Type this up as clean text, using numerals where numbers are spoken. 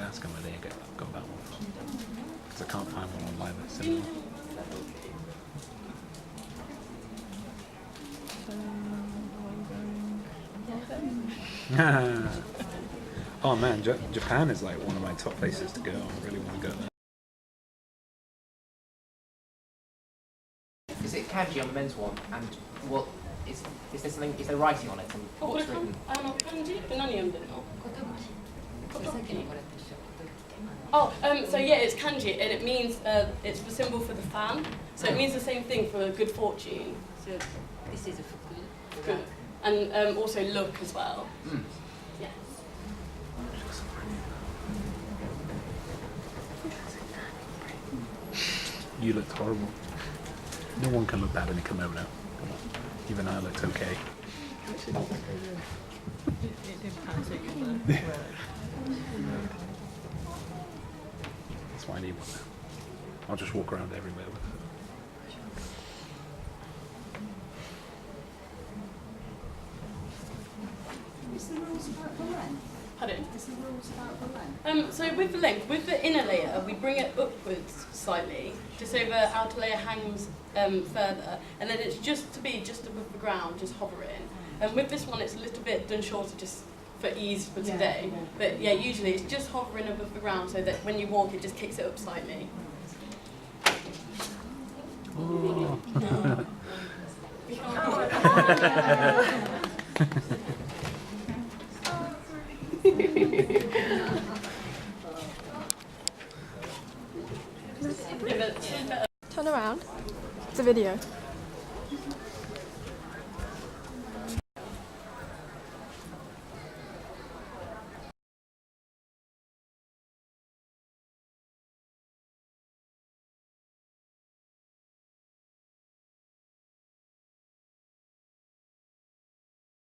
ask them where they got that one from. Because I can't find one online that's similar. Oh man, Japan is like one of my top places to go. I really want to go there. Is it kanji on the men's one? And what is there something? Is there writing on it? And what's written? Oh, so yeah, it's kanji, and it means it's the symbol for the fan. So it means the same thing for good fortune. So This is a fuku. good, and also luck as well. Yes. You looked horrible. No one can look bad in a kimono. Come on. Even I looked okay. That's why I need one now. I'll just walk around everywhere with it. What's the rules about the length? Pardon? What's the rules about the length? So with the length, with the inner layer, we bring it upwards slightly, just so the outer layer hangs further, and then it's just above the ground, just hovering. And with this one, it's a little bit done shorter, just for ease for today. Yeah. But yeah, usually it's just hovering above the ground, so that when you walk, it just kicks it up slightly. Oh. Yeah, but Turn around. It's a video.